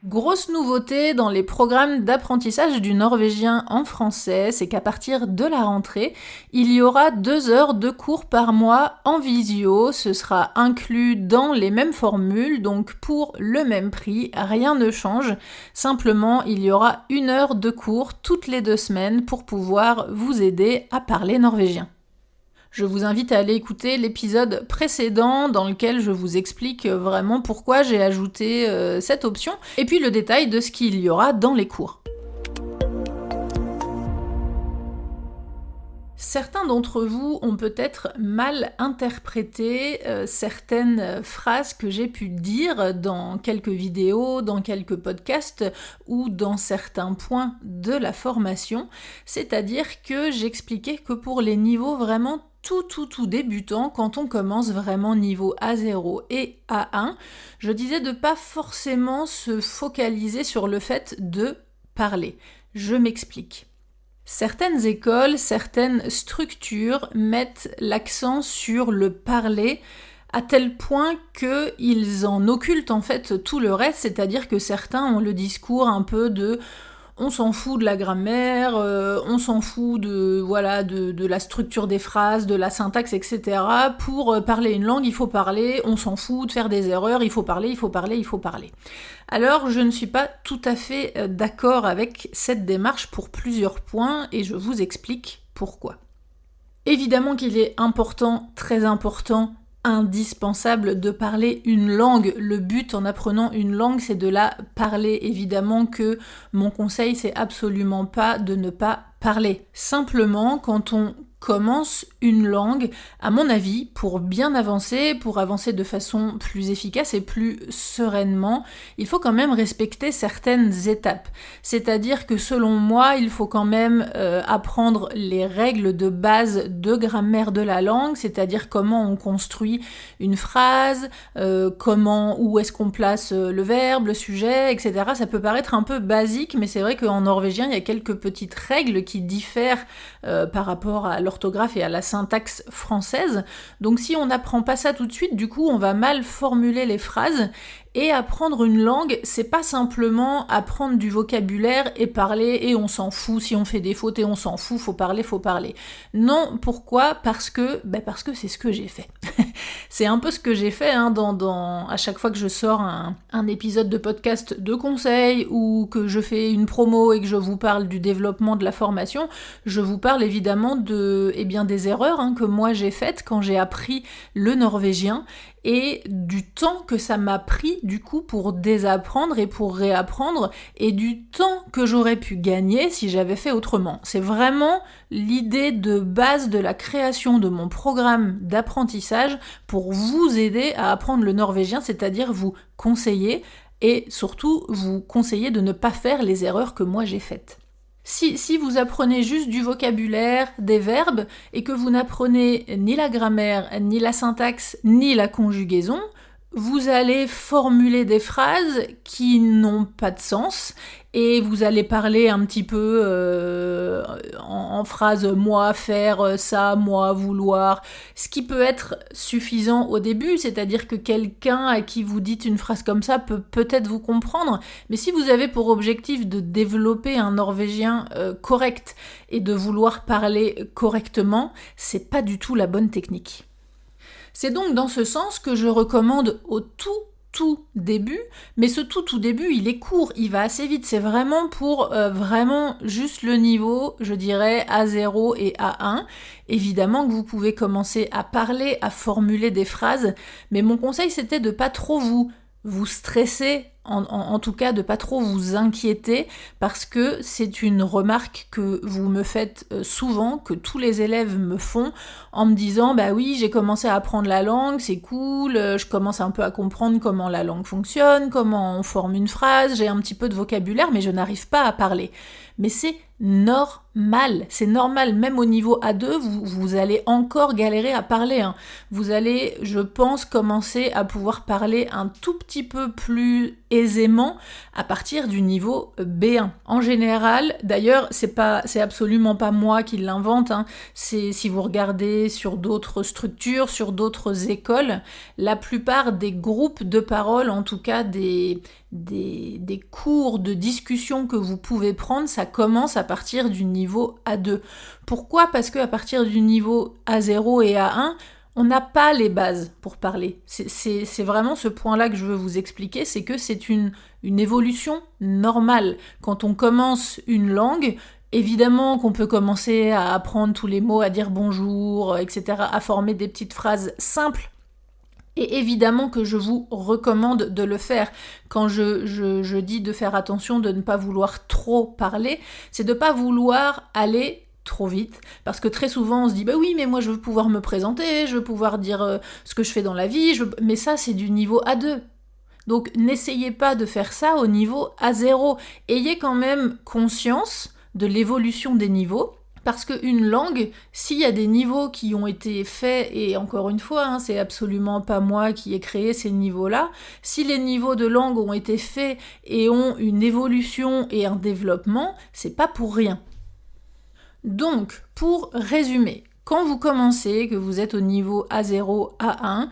Grosse nouveauté dans les programmes d'apprentissage du norvégien en français, c'est qu'à partir de la rentrée, il y aura 2 heures de cours par mois en visio. Ce sera inclus dans les mêmes formules, donc pour le même prix, rien ne change. Simplement, il y aura 1 heure de cours toutes les 2 semaines pour pouvoir vous aider à parler norvégien. Je vous invite à aller écouter l'épisode précédent dans lequel je vous explique vraiment pourquoi j'ai ajouté cette option et puis le détail de ce qu'il y aura dans les cours. Certains d'entre vous ont peut-être mal interprété certaines phrases que j'ai pu dire dans quelques vidéos, dans quelques podcasts ou dans certains points de la formation. C'est-à-dire que j'expliquais que pour les niveaux vraiment tout débutant, quand on commence vraiment niveau A0 et A1, je disais de pas forcément se focaliser sur le fait de parler. Je m'explique. Certaines écoles, certaines structures mettent l'accent sur le parler à tel point qu'ils en occultent en fait tout le reste, c'est-à-dire que certains ont le discours un peu de on s'en fout de la grammaire, on s'en fout de la structure des phrases, de la syntaxe, etc. Pour parler une langue, il faut parler, on s'en fout de faire des erreurs, il faut parler. Alors, je ne suis pas tout à fait d'accord avec cette démarche pour plusieurs points, et je vous explique pourquoi. Évidemment qu'il est important, très important, indispensable de parler une langue. Le but en apprenant une langue, c'est de la parler. Évidemment que mon conseil, c'est absolument pas de ne pas parler. Simplement, quand on commence une langue, à mon avis, pour bien avancer, pour avancer de façon plus efficace et plus sereinement, il faut quand même respecter certaines étapes. C'est-à-dire que selon moi, il faut quand même apprendre les règles de base de grammaire de la langue, c'est-à-dire comment on construit une phrase, où est-ce qu'on place le verbe, le sujet, etc. Ça peut paraître un peu basique, mais c'est vrai qu'en norvégien, il y a quelques petites règles qui diffèrent par rapport à l'orthographe et à la syntaxe française. Donc si on n'apprend pas ça tout de suite, du coup, on va mal formuler les phrases. Et apprendre une langue, c'est pas simplement apprendre du vocabulaire et parler et on s'en fout si on fait des fautes et on s'en fout, faut parler. Non, pourquoi ? Parce que c'est ce que j'ai fait. C'est un peu ce que j'ai fait à chaque fois que je sors un épisode de podcast de conseil ou que je fais une promo et que je vous parle du développement de la formation, je vous parle évidemment des erreurs que moi j'ai faites quand j'ai appris le norvégien et du temps que ça m'a pris du coup pour désapprendre et pour réapprendre et du temps que j'aurais pu gagner si j'avais fait autrement. C'est vraiment l'idée de base de la création de mon programme d'apprentissage pour vous aider à apprendre le norvégien, c'est-à-dire vous conseiller et surtout vous conseiller de ne pas faire les erreurs que moi j'ai faites. Si vous apprenez juste du vocabulaire, des verbes, et que vous n'apprenez ni la grammaire, ni la syntaxe, ni la conjugaison, vous allez formuler des phrases qui n'ont pas de sens et vous allez parler un petit peu en phrases moi faire ça, moi vouloir, ce qui peut être suffisant au début, c'est-à-dire que quelqu'un à qui vous dites une phrase comme ça peut peut-être vous comprendre, mais si vous avez pour objectif de développer un norvégien correct et de vouloir parler correctement, c'est pas du tout la bonne technique. C'est donc dans ce sens que je recommande au tout début, mais ce tout début, il est court, il va assez vite, c'est vraiment pour vraiment juste le niveau, je dirais A0 et A1. Évidemment que vous pouvez commencer à parler, à formuler des phrases, mais mon conseil c'était de pas trop vous stresser, en tout cas de pas trop vous inquiéter, parce que c'est une remarque que vous me faites souvent, que tous les élèves me font, en me disant bah oui, j'ai commencé à apprendre la langue, c'est cool, je commence un peu à comprendre comment la langue fonctionne, comment on forme une phrase, j'ai un petit peu de vocabulaire, mais je n'arrive pas à parler. Mais c'est normal, même au niveau A2, vous allez encore galérer à parler. Vous allez, je pense, commencer à pouvoir parler un tout petit peu plus aisément à partir du niveau B1. En général, d'ailleurs, c'est absolument pas moi qui l'invente, c'est si vous regardez sur d'autres structures, sur d'autres écoles, la plupart des groupes de parole, en tout cas des des cours de discussion que vous pouvez prendre, ça commence à partir du niveau A2. Pourquoi ? Parce qu'à partir du niveau A0 et A1, on n'a pas les bases pour parler. C'est vraiment ce point-là que je veux vous expliquer, c'est que c'est une évolution normale. Quand on commence une langue, évidemment qu'on peut commencer à apprendre tous les mots, à dire bonjour, etc., à former des petites phrases simples. Et évidemment que je vous recommande de le faire. Quand je dis de faire attention, de ne pas vouloir trop parler, c'est de ne pas vouloir aller trop vite, parce que très souvent on se dit bah oui mais moi je veux pouvoir me présenter, je veux pouvoir dire ce que je fais dans la vie, mais ça c'est du niveau A2. Donc n'essayez pas de faire ça au niveau A0. Ayez quand même conscience de l'évolution des niveaux, parce qu'une langue, s'il y a des niveaux qui ont été faits, et encore une fois, c'est absolument pas moi qui ai créé ces niveaux-là, si les niveaux de langue ont été faits et ont une évolution et un développement, c'est pas pour rien. Donc, pour résumer, quand vous commencez, que vous êtes au niveau A0, A1,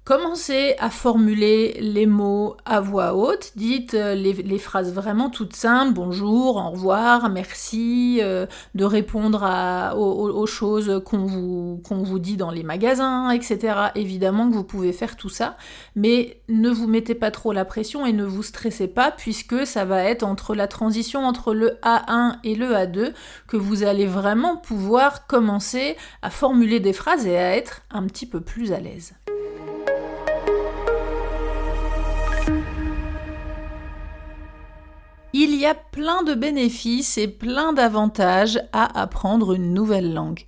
commencez à formuler les mots à voix haute, dites les phrases vraiment toutes simples, bonjour, au revoir, merci, de répondre aux choses qu'on vous dit dans les magasins, etc. Évidemment que vous pouvez faire tout ça, mais ne vous mettez pas trop la pression et ne vous stressez pas, puisque ça va être entre la transition entre le A1 et le A2 que vous allez vraiment pouvoir commencer à formuler des phrases et à être un petit peu plus à l'aise. Il y a plein de bénéfices et plein d'avantages à apprendre une nouvelle langue.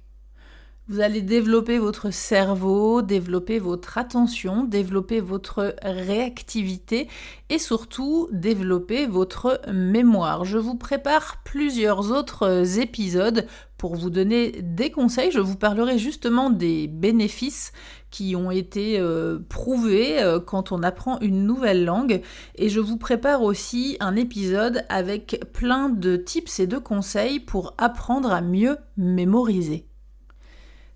Vous allez développer votre cerveau, développer votre attention, développer votre réactivité et surtout développer votre mémoire. Je vous prépare plusieurs autres épisodes pour vous donner des conseils. Je vous parlerai justement des bénéfices qui ont été prouvés quand on apprend une nouvelle langue. Et je vous prépare aussi un épisode avec plein de tips et de conseils pour apprendre à mieux mémoriser.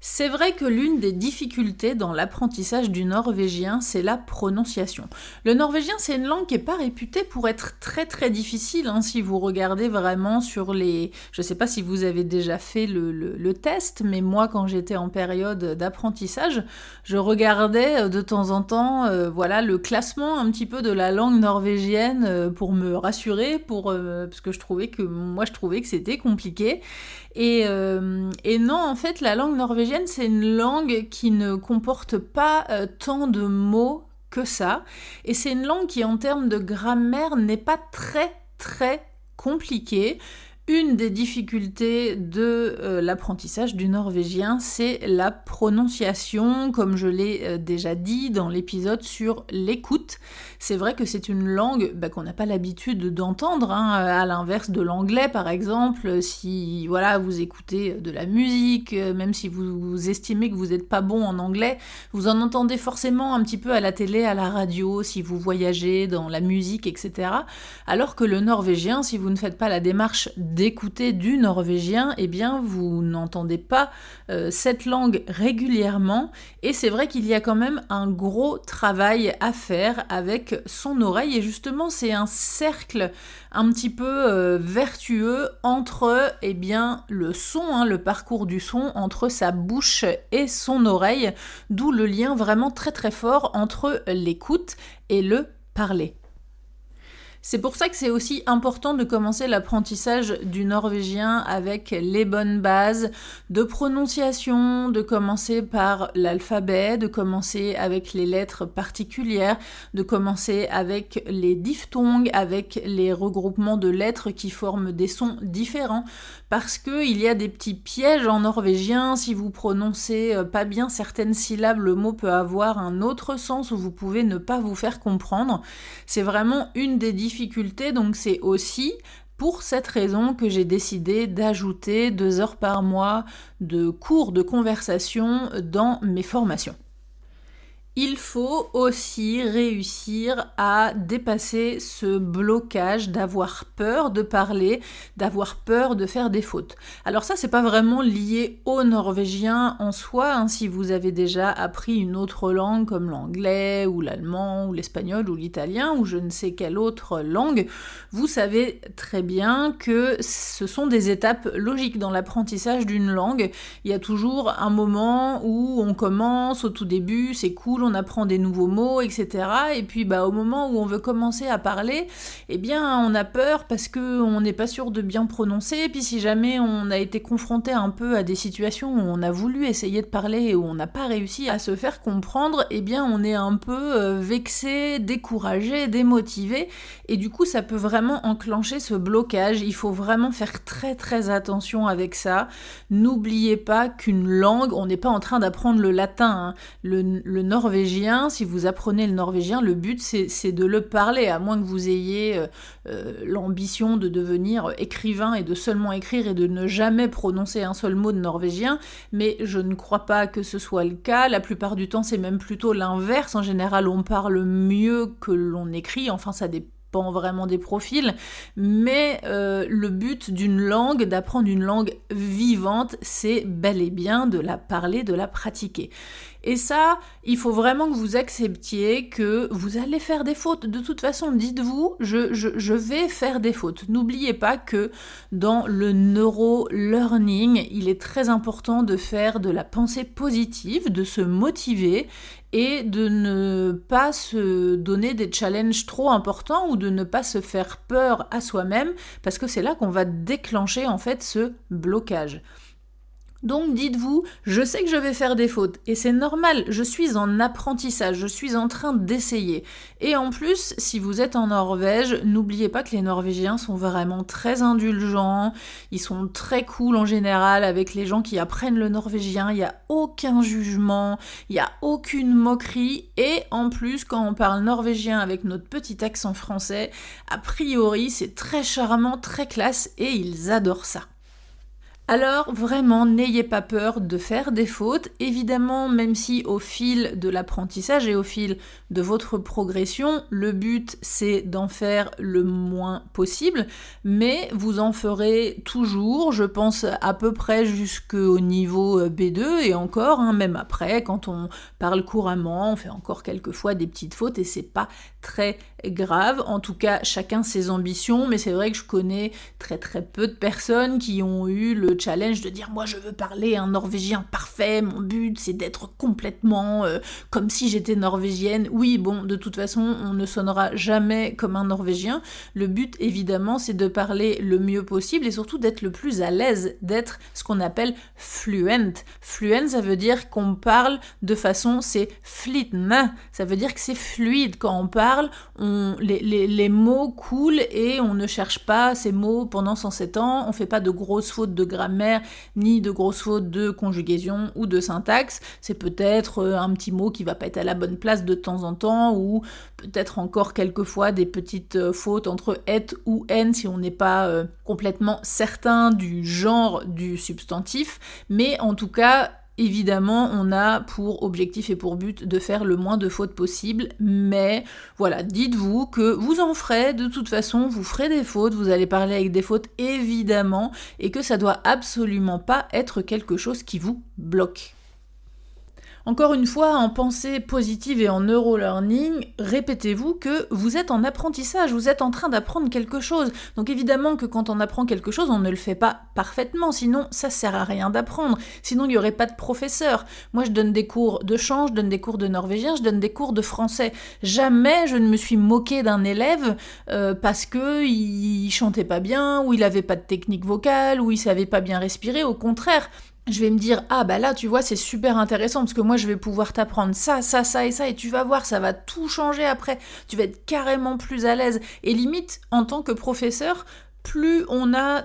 C'est vrai que l'une des difficultés dans l'apprentissage du norvégien, c'est la prononciation. Le norvégien, c'est une langue qui n'est pas réputée pour être très très difficile, si vous regardez vraiment sur les... Je ne sais pas si vous avez déjà fait le test, mais moi, quand j'étais en période d'apprentissage, je regardais de temps en temps le classement un petit peu de la langue norvégienne pour me rassurer, parce que je trouvais que c'était compliqué. Et non, en fait, la langue norvégienne, c'est une langue qui ne comporte pas tant de mots que ça. Et c'est une langue qui, en termes de grammaire, n'est pas très, très compliquée. Une des difficultés de l'apprentissage du norvégien, c'est la prononciation, comme je l'ai déjà dit dans l'épisode sur l'écoute. C'est vrai que c'est une langue qu'on n'a pas l'habitude d'entendre, à l'inverse de l'anglais par exemple. Si vous écoutez de la musique, même si vous estimez que vous n'êtes pas bon en anglais, vous en entendez forcément un petit peu à la télé, à la radio, si vous voyagez dans la musique, etc. Alors que le norvégien, si vous ne faites pas la démarche d'écouter du norvégien, eh bien vous n'entendez pas cette langue régulièrement, et c'est vrai qu'il y a quand même un gros travail à faire avec son oreille, et justement c'est un cercle un petit peu vertueux entre le son, le parcours du son entre sa bouche et son oreille, d'où le lien vraiment très très fort entre l'écoute et le parler. C'est pour ça que c'est aussi important de commencer l'apprentissage du norvégien avec les bonnes bases de prononciation, de commencer par l'alphabet, de commencer avec les lettres particulières, de commencer avec les diphtongues, avec les regroupements de lettres qui forment des sons différents, parce qu'il y a des petits pièges en norvégien. Si vous prononcez pas bien certaines syllabes, le mot peut avoir un autre sens ou vous pouvez ne pas vous faire comprendre. C'est vraiment une des difficultés, donc c'est aussi pour cette raison que j'ai décidé d'ajouter 2 heures par mois de cours de conversation dans mes formations. Il faut aussi réussir à dépasser ce blocage d'avoir peur de parler, d'avoir peur de faire des fautes. Alors ça, c'est pas vraiment lié au norvégien en soi, hein. Si vous avez déjà appris une autre langue comme l'anglais ou l'allemand ou l'espagnol ou l'italien ou je ne sais quelle autre langue, vous savez très bien que ce sont des étapes logiques dans l'apprentissage d'une langue. Il y a toujours un moment où on commence au tout début, c'est cool, on apprend des nouveaux mots, etc. Et puis au moment où on veut commencer à parler, eh bien on a peur parce qu'on n'est pas sûr de bien prononcer, et puis si jamais on a été confronté un peu à des situations où on a voulu essayer de parler et où on n'a pas réussi à se faire comprendre, eh bien on est un peu vexé, découragé, démotivé, et du coup ça peut vraiment enclencher ce blocage. Il faut vraiment faire très très attention avec ça. N'oubliez pas qu'une langue, on n'est pas en train d'apprendre le latin, hein. Le norvégien, si vous apprenez le norvégien, le but c'est de le parler, à moins que vous ayez l'ambition de devenir écrivain et de seulement écrire et de ne jamais prononcer un seul mot de norvégien, mais je ne crois pas que ce soit le cas. La plupart du temps, c'est même plutôt l'inverse. En général, on parle mieux que l'on écrit, enfin ça dépend vraiment des profils, mais le but d'une langue, d'apprendre une langue vivante, c'est bel et bien de la parler, de la pratiquer. Et ça, il faut vraiment que vous acceptiez que vous allez faire des fautes. De toute façon, dites-vous, je vais faire des fautes. N'oubliez pas que dans le neuro-learning, il est très important de faire de la pensée positive, de se motiver et de ne pas se donner des challenges trop importants ou de ne pas se faire peur à soi-même, parce que c'est là qu'on va déclencher en fait ce blocage. Donc dites-vous, je sais que je vais faire des fautes, et c'est normal, je suis en apprentissage, je suis en train d'essayer. Et en plus, si vous êtes en Norvège, n'oubliez pas que les Norvégiens sont vraiment très indulgents, ils sont très cool en général avec les gens qui apprennent le norvégien, il n'y a aucun jugement, il n'y a aucune moquerie, et en plus, quand on parle norvégien avec notre petit accent français, a priori, c'est très charmant, très classe, et ils adorent ça. Alors vraiment, n'ayez pas peur de faire des fautes. Évidemment, même si au fil de l'apprentissage et au fil de votre progression, le but c'est d'en faire le moins possible, mais vous en ferez toujours, je pense à peu près jusqu'au niveau B2 et encore, hein, même après, quand on parle couramment, on fait encore quelquefois des petites fautes et c'est pas très grave. En tout cas, chacun ses ambitions, mais c'est vrai que je connais très très peu de personnes qui ont eu le challenge de dire moi je veux parler un norvégien parfait, mon but c'est d'être complètement comme si j'étais norvégienne. Oui, bon, de toute façon on ne sonnera jamais comme un norvégien. Le but évidemment c'est de parler le mieux possible et surtout d'être le plus à l'aise, d'être ce qu'on appelle fluent. Fluent, ça veut dire qu'on parle de façon, c'est flytende, ça veut dire que c'est fluide. Quand on parle, les mots coulent et on ne cherche pas ces mots pendant 107 ans, on fait pas de grosses fautes de grammaire, ni de grosses fautes de conjugaison ou de syntaxe. C'est peut-être un petit mot qui va pas être à la bonne place de temps en temps, ou peut-être encore quelquefois des petites fautes entre et ou n si on n'est pas complètement certain du genre du substantif, mais en tout cas, évidemment, on a pour objectif et pour but de faire le moins de fautes possible, mais voilà, dites-vous que vous en ferez, de toute façon, vous ferez des fautes, vous allez parler avec des fautes, évidemment, et que ça doit absolument pas être quelque chose qui vous bloque. Encore une fois, en pensée positive et en neuro-learning, répétez-vous que vous êtes en apprentissage, vous êtes en train d'apprendre quelque chose. Donc évidemment que quand on apprend quelque chose, on ne le fait pas parfaitement, sinon ça sert à rien d'apprendre, sinon il n'y aurait pas de professeur. Moi je donne des cours de chant, je donne des cours de norvégien, je donne des cours de français. Jamais je ne me suis moquée d'un élève parce qu'il chantait pas bien, ou il avait pas de technique vocale, ou il savait pas bien respirer, au contraire. Je vais me dire, ah bah là, tu vois, c'est super intéressant parce que moi, je vais pouvoir t'apprendre ça, ça, ça et ça, et tu vas voir, ça va tout changer après. Tu vas être carrément plus à l'aise. Et limite, en tant que professeur, plus on a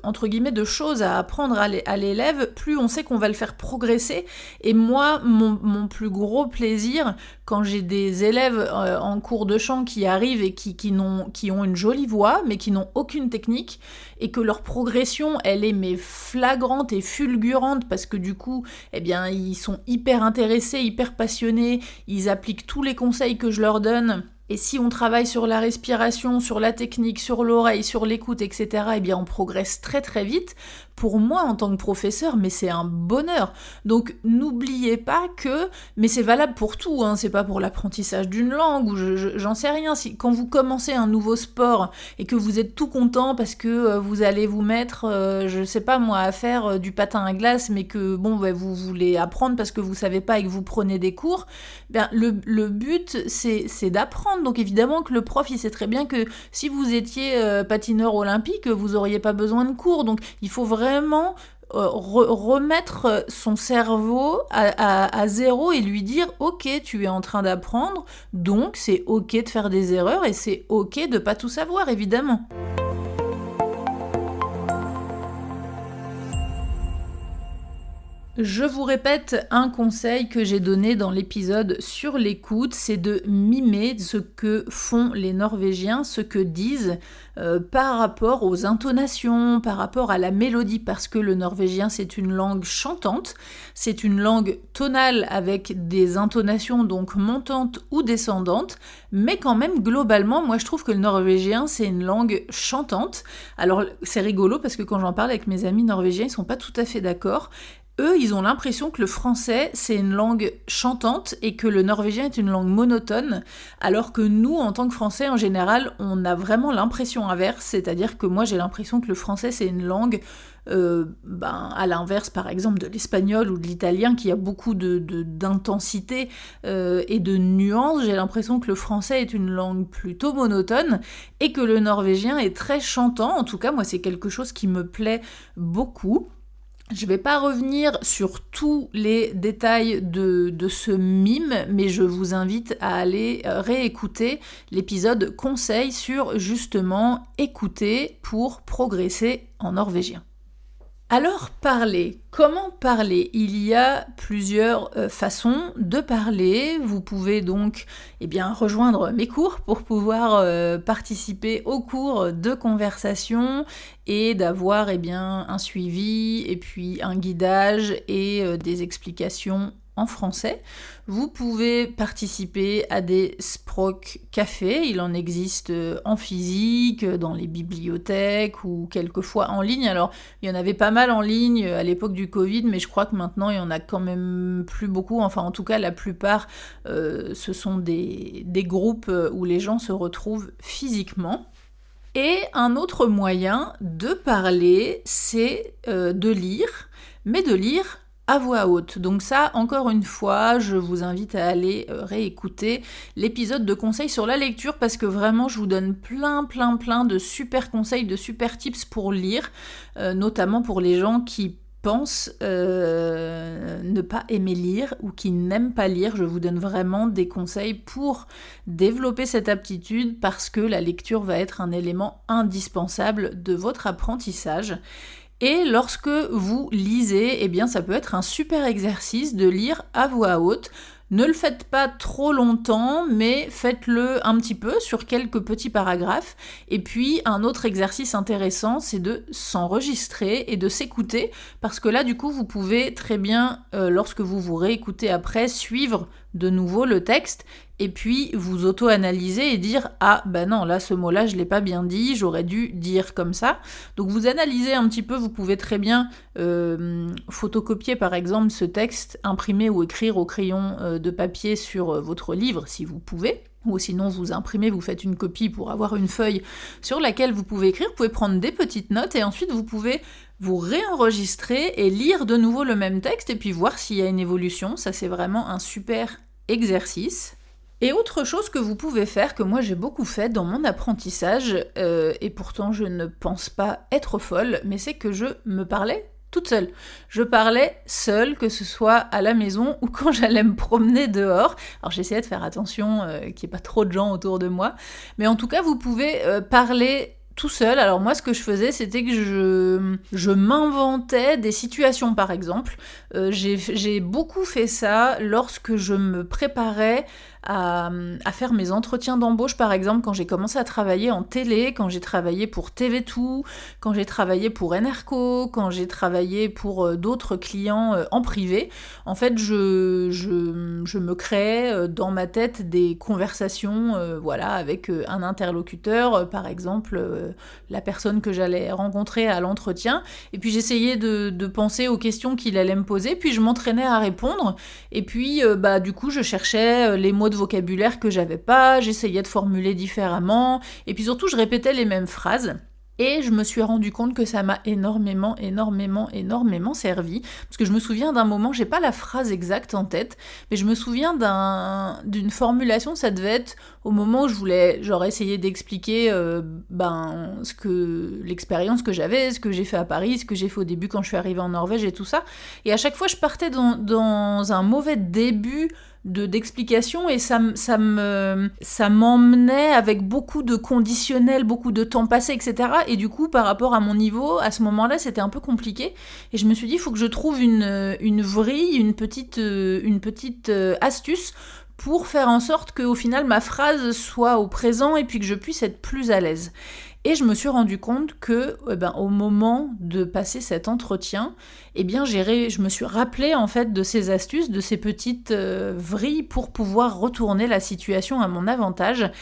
entre guillemets, de choses à apprendre à l'élève, plus on sait qu'on va le faire progresser. Et moi, mon plus gros plaisir, quand j'ai des élèves en cours de chant qui arrivent et qui ont une jolie voix, mais qui n'ont aucune technique, et que leur progression, elle est mais flagrante et fulgurante, parce que du coup, eh bien, ils sont hyper intéressés, hyper passionnés, ils appliquent tous les conseils que je leur donne. Et si on travaille sur la respiration, sur la technique, sur l'oreille, sur l'écoute, etc., eh bien on progresse très très vite. Pour moi, en tant que professeur, mais c'est un bonheur. Donc n'oubliez pas que, mais c'est valable pour tout, hein, c'est pas pour l'apprentissage d'une langue, ou j'en sais rien. Quand vous commencez un nouveau sport et que vous êtes tout content parce que vous allez vous mettre, je sais pas moi, à faire du patin à glace, mais que bon, vous voulez apprendre parce que vous savez pas et que vous prenez des cours, bien, le but c'est d'apprendre. Donc évidemment que le prof, il sait très bien que si vous étiez patineur olympique, vous auriez pas besoin de cours. Donc il faut vraiment remettre son cerveau à zéro et lui dire « Ok, tu es en train d'apprendre, donc c'est ok de faire des erreurs et c'est ok de pas tout savoir, évidemment. » Je vous répète un conseil que j'ai donné dans l'épisode sur l'écoute, c'est de mimer ce que font les Norvégiens, ce que disent par rapport aux intonations, par rapport à la mélodie, parce que le norvégien c'est une langue chantante, c'est une langue tonale avec des intonations donc montantes ou descendantes, mais quand même globalement, moi je trouve que le norvégien c'est une langue chantante. Alors c'est rigolo parce que quand j'en parle avec mes amis norvégiens, ils sont pas tout à fait d'accord. Eux, ils ont l'impression que le français, c'est une langue chantante et que le norvégien est une langue monotone, alors que nous, en tant que français, en général, on a vraiment l'impression inverse, c'est-à-dire que moi, j'ai l'impression que le français, c'est une langue, à l'inverse, par exemple, de l'espagnol ou de l'italien, qui a beaucoup d'intensité et de nuances. J'ai l'impression que le français est une langue plutôt monotone et que le norvégien est très chantant. En tout cas, moi, c'est quelque chose qui me plaît beaucoup. Je ne vais pas revenir sur tous les détails de ce mime, mais je vous invite à aller réécouter l'épisode conseil sur justement écouter pour progresser en norvégien. Alors parler. Comment parler ? Il y a plusieurs façons de parler. Vous pouvez donc rejoindre mes cours pour pouvoir participer aux cours de conversation et d'avoir un suivi et puis un guidage et des explications en français. Vous pouvez participer à des Sprok Café, il en existe en physique, dans les bibliothèques ou quelquefois en ligne. Alors, il y en avait pas mal en ligne à l'époque du Covid, mais je crois que maintenant, il y en a quand même plus beaucoup. Enfin, en tout cas, la plupart, ce sont des groupes où les gens se retrouvent physiquement. Et un autre moyen de parler, c'est de lire, mais de lire à voix haute. Donc ça, encore une fois, je vous invite à aller réécouter l'épisode de conseils sur la lecture parce que vraiment, je vous donne plein de super conseils, de super tips pour lire, notamment pour les gens qui pensent ne pas aimer lire ou qui n'aiment pas lire. Je vous donne vraiment des conseils pour développer cette aptitude parce que la lecture va être un élément indispensable de votre apprentissage. Et lorsque vous lisez, ça peut être un super exercice de lire à voix haute. Ne le faites pas trop longtemps, mais faites-le un petit peu sur quelques petits paragraphes. Et puis, un autre exercice intéressant, c'est de s'enregistrer et de s'écouter, parce que là, du coup, vous pouvez très bien, lorsque vous vous réécoutez après, suivre de nouveau le texte, et puis vous auto-analyser et dire « Ah, non, là, ce mot-là, je l'ai pas bien dit, j'aurais dû dire comme ça. » Donc vous analysez un petit peu, vous pouvez très bien photocopier, par exemple, ce texte, imprimer ou écrire au crayon de papier sur votre livre, si vous pouvez. Ou sinon, vous imprimez, vous faites une copie pour avoir une feuille sur laquelle vous pouvez écrire. Vous pouvez prendre des petites notes et ensuite, vous pouvez vous réenregistrer et lire de nouveau le même texte et puis voir s'il y a une évolution. Ça, c'est vraiment un super exercice. Et autre chose que vous pouvez faire, que moi j'ai beaucoup fait dans mon apprentissage, et pourtant je ne pense pas être folle, mais c'est que je me parlais toute seule. Je parlais seule, que ce soit à la maison ou quand j'allais me promener dehors. Alors j'essayais de faire attention qu'il n'y ait pas trop de gens autour de moi, mais en tout cas vous pouvez parler tout seul. Alors moi, ce que je faisais, c'était que je m'inventais des situations, par exemple. J'ai beaucoup fait ça lorsque je me préparais à faire mes entretiens d'embauche, par exemple, quand j'ai commencé à travailler en télé, quand j'ai travaillé pour TV2, quand j'ai travaillé pour Enerco, quand j'ai travaillé pour d'autres clients en privé. En fait, je me créais dans ma tête des conversations voilà, avec un interlocuteur, par exemple la personne que j'allais rencontrer à l'entretien, et puis j'essayais de penser aux questions qu'il allait me poser, puis je m'entraînais à répondre, et puis du coup je cherchais les mots de vocabulaire que j'avais pas, j'essayais de formuler différemment, et puis surtout je répétais les mêmes phrases. Et je me suis rendu compte que ça m'a énormément servi. Parce que je me souviens d'un moment, j'ai pas la phrase exacte en tête, mais je me souviens d'une formulation, ça devait être au moment où je voulais genre essayer d'expliquer l'expérience que j'avais, ce que j'ai fait à Paris, ce que j'ai fait au début quand je suis arrivée en Norvège et tout ça. Et à chaque fois, je partais dans un mauvais début d'explication, et ça m'emmenait avec beaucoup de conditionnels, beaucoup de temps passé, etc. Et du coup, par rapport à mon niveau, à ce moment-là, c'était un peu compliqué. Et je me suis dit, il faut que je trouve une vrille, une petite astuce pour faire en sorte qu'au final, ma phrase soit au présent et puis que je puisse être plus à l'aise. Et je me suis rendu compte que, au moment de passer cet entretien, je me suis rappelé en fait de ces astuces, de ces petites vrilles pour pouvoir retourner la situation à mon avantage.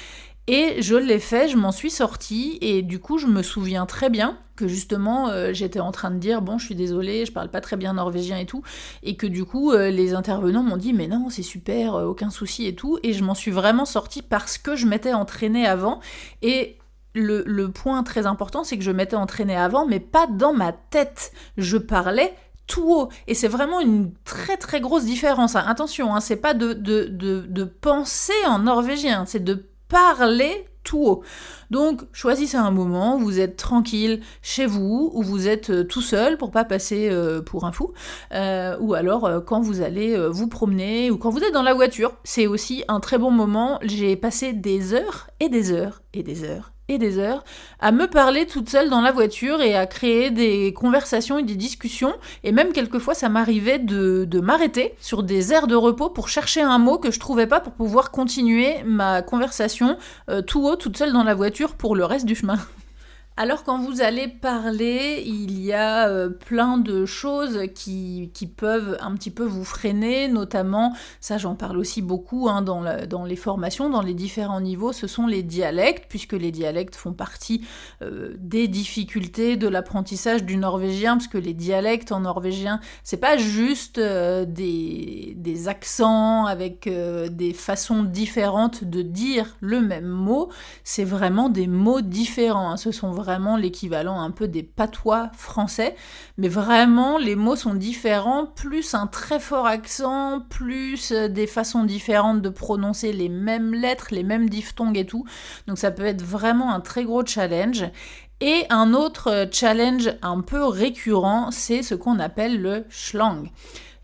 Et je l'ai fait, je m'en suis sortie, et du coup je me souviens très bien que justement j'étais en train de dire bon, je suis désolée, je parle pas très bien norvégien et tout, et que du coup les intervenants m'ont dit mais non, c'est super, aucun souci et tout, et je m'en suis vraiment sortie parce que je m'étais entraînée avant. Et le point très important, c'est que je m'étais entraînée avant, mais pas dans ma tête. Je parlais tout haut. Et c'est vraiment une très très grosse différence. Attention, c'est pas de penser en norvégien, c'est de parler tout haut. Donc, choisissez un moment où vous êtes tranquille chez vous, où vous êtes tout seul pour pas passer pour un fou, ou alors quand vous allez vous promener, ou quand vous êtes dans la voiture. C'est aussi un très bon moment. J'ai passé des heures et des heures et des heures et des heures à me parler toute seule dans la voiture et à créer des conversations et des discussions, et même quelquefois ça m'arrivait de m'arrêter sur des aires de repos pour chercher un mot que je trouvais pas pour pouvoir continuer ma conversation tout haut, toute seule dans la voiture pour le reste du chemin. Alors quand vous allez parler, il y a plein de choses qui peuvent un petit peu vous freiner, notamment, ça j'en parle aussi beaucoup dans les formations, dans les différents niveaux, ce sont les dialectes, puisque les dialectes font partie des difficultés de l'apprentissage du norvégien, parce que les dialectes en norvégien, c'est pas juste des accents avec des façons différentes de dire le même mot, c'est vraiment des mots différents, ce sont vraiment l'équivalent un peu des patois français, mais vraiment les mots sont différents, plus un très fort accent, plus des façons différentes de prononcer les mêmes lettres, les mêmes diphtongues et tout, donc ça peut être vraiment un très gros challenge. Et un autre challenge un peu récurrent, c'est ce qu'on appelle le slang.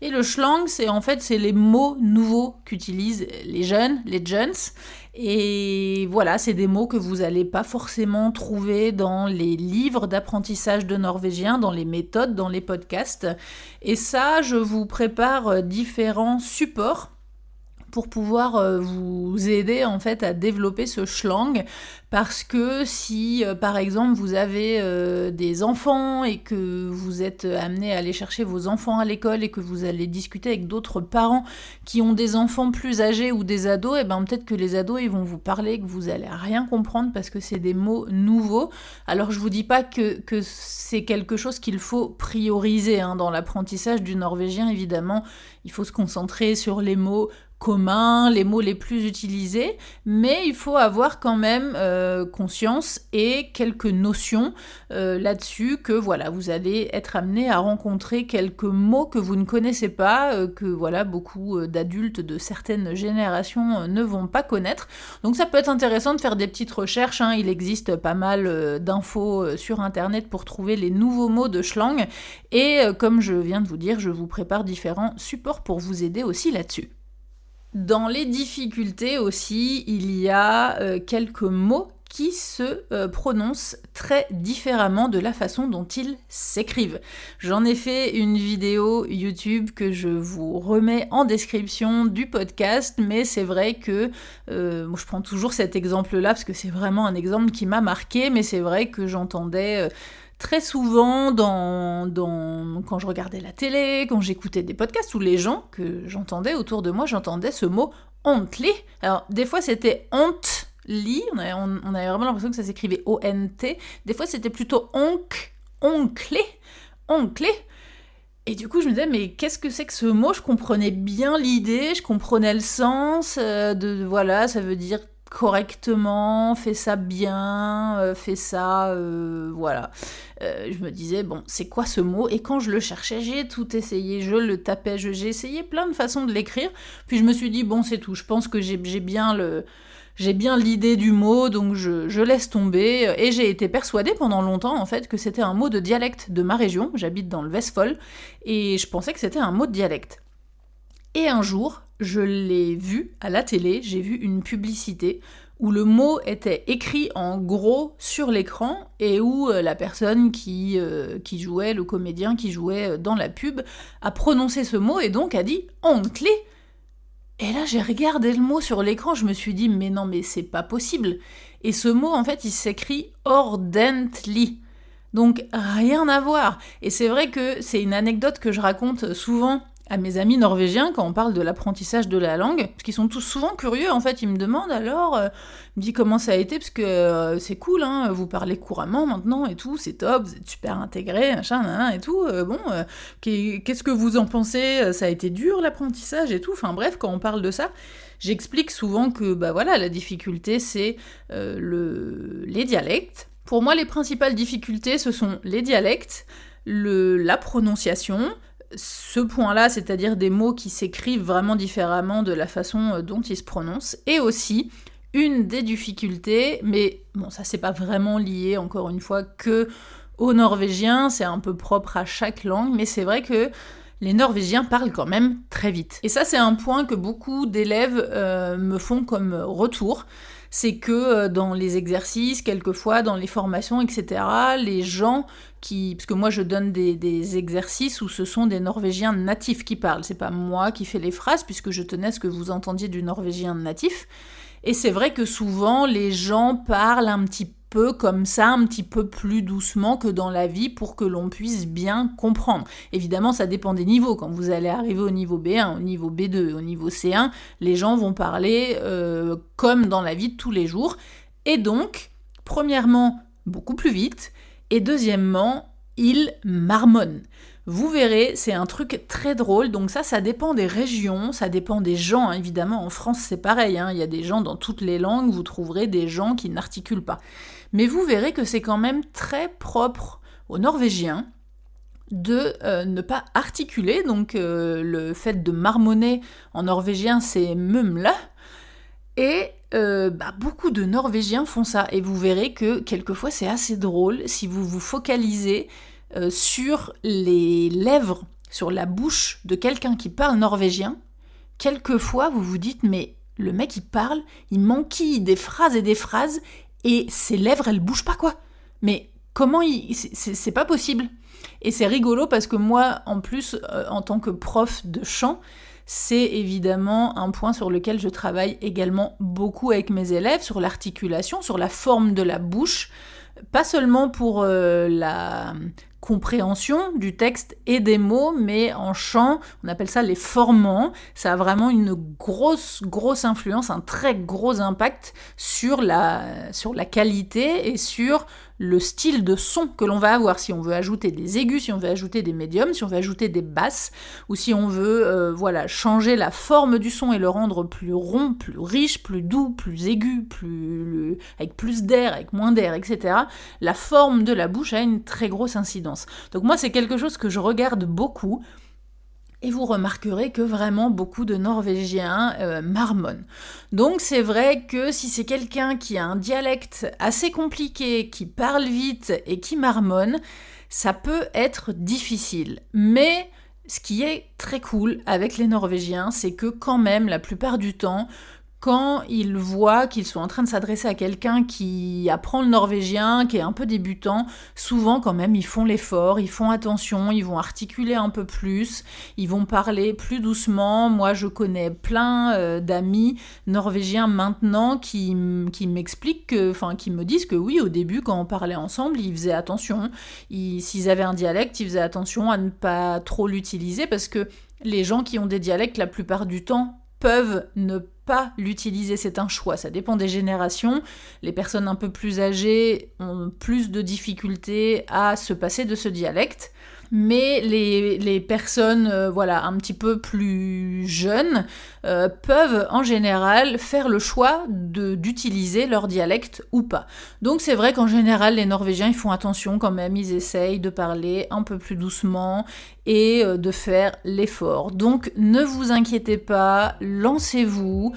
Et le slang, c'est les mots nouveaux qu'utilisent les jeunes, les jeunes. Et voilà, c'est des mots que vous n'allez pas forcément trouver dans les livres d'apprentissage de norvégien, dans les méthodes, dans les podcasts. Et ça, je vous prépare différents supports pour pouvoir vous aider en fait à développer ce slang, parce que si par exemple vous avez des enfants et que vous êtes amené à aller chercher vos enfants à l'école et que vous allez discuter avec d'autres parents qui ont des enfants plus âgés ou des ados, et peut-être que les ados ils vont vous parler que vous allez rien comprendre parce que c'est des mots nouveaux. Alors je vous dis pas que c'est quelque chose qu'il faut prioriser dans l'apprentissage du norvégien, évidemment il faut se concentrer sur les mots communs, les mots les plus utilisés, mais il faut avoir quand même conscience et quelques notions là-dessus, que voilà, vous allez être amené à rencontrer quelques mots que vous ne connaissez pas, que voilà, beaucoup d'adultes de certaines générations ne vont pas connaître. Donc ça peut être intéressant de faire des petites recherches, il existe pas mal d'infos sur internet pour trouver les nouveaux mots de slang, et comme je viens de vous dire, je vous prépare différents supports pour vous aider aussi là-dessus. Dans les difficultés aussi, il y a quelques mots qui se prononcent très différemment de la façon dont ils s'écrivent. J'en ai fait une vidéo YouTube que je vous remets en description du podcast, mais c'est vrai que je prends toujours cet exemple-là parce que c'est vraiment un exemple qui m'a marqué, mais c'est vrai que j'entendais très souvent quand je regardais la télé, quand j'écoutais des podcasts, où les gens que j'entendais autour de moi, j'entendais ce mot « ontli ». Alors, des fois, c'était « ontli », on avait vraiment l'impression que ça s'écrivait O-N-T. Des fois, c'était plutôt « oncle ». Et du coup, je me disais, mais qu'est-ce que c'est que ce mot ? Je comprenais bien l'idée, je comprenais le sens voilà, ça veut dire correctement, fais ça bien, fais ça, voilà. Je me disais, bon, c'est quoi ce mot ? Et quand je le cherchais, j'ai tout essayé, je le tapais, j'ai essayé plein de façons de l'écrire, puis je me suis dit, bon, c'est tout, je pense que j'ai bien l'idée du mot, donc je laisse tomber, et j'ai été persuadée pendant longtemps, en fait, que c'était un mot de dialecte de ma région, j'habite dans le Vestfold, et je pensais que c'était un mot de dialecte. Et un jour, je l'ai vu à la télé, j'ai vu une publicité où le mot était écrit en gros sur l'écran et où la personne qui jouait, le comédien qui jouait dans la pub, a prononcé ce mot et donc a dit « ontli ». Et là, j'ai regardé le mot sur l'écran, je me suis dit « mais non, mais c'est pas possible ». Et ce mot, en fait, il s'écrit « ordently ». Donc, rien à voir. Et c'est vrai que c'est une anecdote que je raconte souvent à mes amis norvégiens quand on parle de l'apprentissage de la langue, parce qu'ils sont tous souvent curieux, en fait, ils me demandent alors, ils me disent comment ça a été, parce que c'est cool, hein, vous parlez couramment maintenant et tout, c'est top, vous êtes super intégrés, machin, et tout, qu'est-ce que vous en pensez, ça a été dur l'apprentissage et tout, enfin bref, quand on parle de ça, j'explique souvent que, la difficulté c'est les dialectes. Pour moi, les principales difficultés, ce sont les dialectes, la prononciation, ce point-là, c'est-à-dire des mots qui s'écrivent vraiment différemment de la façon dont ils se prononcent, et aussi une des difficultés, mais bon, ça c'est pas vraiment lié, encore une fois, que aux Norvégiens, c'est un peu propre à chaque langue, mais c'est vrai que les Norvégiens parlent quand même très vite. Et ça, c'est un point que beaucoup d'élèves me font comme retour, c'est que dans les exercices, quelquefois, dans les formations, etc., les gens parce que moi je donne des exercices où ce sont des Norvégiens natifs qui parlent, c'est pas moi qui fais les phrases, puisque je tenais à ce que vous entendiez du norvégien natif, et c'est vrai que souvent les gens parlent un petit peu comme ça, un petit peu plus doucement que dans la vie pour que l'on puisse bien comprendre. Évidemment, ça dépend des niveaux. Quand vous allez arriver au niveau B1, au niveau B2, au niveau C1, les gens vont parler comme dans la vie de tous les jours. Et donc, premièrement, beaucoup plus vite, et deuxièmement, ils marmonnent. Vous verrez, c'est un truc très drôle, donc ça dépend des régions, ça dépend des gens, hein. Évidemment, en France c'est pareil, hein. Il y a des gens dans toutes les langues, vous trouverez des gens qui n'articulent pas. Mais vous verrez que c'est quand même très propre aux Norvégiens de ne pas articuler, donc le fait de marmonner en norvégien c'est mumle, et beaucoup de Norvégiens font ça, et vous verrez que quelquefois c'est assez drôle si vous vous focalisez sur les lèvres, sur la bouche de quelqu'un qui parle norvégien. Quelquefois vous vous dites mais le mec il parle, il manquille des phrases et ses lèvres elles bougent pas quoi. Mais comment c'est pas possible. Et c'est rigolo parce que moi en plus en tant que prof de chant, c'est évidemment un point sur lequel je travaille également beaucoup avec mes élèves, sur l'articulation, sur la forme de la bouche, pas seulement pour la compréhension du texte et des mots, mais en chant, on appelle ça les formants. Ça a vraiment une grosse influence, un très gros impact sur la qualité et sur le style de son que l'on va avoir. Si on veut ajouter des aigus, si on veut ajouter des médiums, si on veut ajouter des basses, ou si on veut changer la forme du son et le rendre plus rond, plus riche, plus doux, plus aigu, avec plus d'air, avec moins d'air, etc. La forme de la bouche a une très grosse incidence. Donc moi, c'est quelque chose que je regarde beaucoup, et vous remarquerez que vraiment beaucoup de Norvégiens marmonnent. Donc c'est vrai que si c'est quelqu'un qui a un dialecte assez compliqué, qui parle vite et qui marmonne, ça peut être difficile. Mais ce qui est très cool avec les Norvégiens, c'est que quand même, la plupart du temps, quand ils voient qu'ils sont en train de s'adresser à quelqu'un qui apprend le norvégien, qui est un peu débutant, souvent quand même ils font l'effort, ils font attention, ils vont articuler un peu plus, ils vont parler plus doucement. Moi je connais plein d'amis norvégiens maintenant qui m'expliquent qui me disent que oui, au début quand on parlait ensemble, ils faisaient attention. S'ils avaient un dialecte, ils faisaient attention à ne pas trop l'utiliser parce que les gens qui ont des dialectes, la plupart du temps, peuvent ne pas l'utiliser, c'est un choix, ça dépend des générations. Les personnes un peu plus âgées ont plus de difficultés à se passer de ce dialecte, mais les personnes un petit peu plus jeunes peuvent en général faire le choix d'utiliser leur dialecte ou pas. Donc c'est vrai qu'en général les Norvégiens ils font attention quand même, ils essayent de parler un peu plus doucement et de faire l'effort. Donc ne vous inquiétez pas, lancez-vous,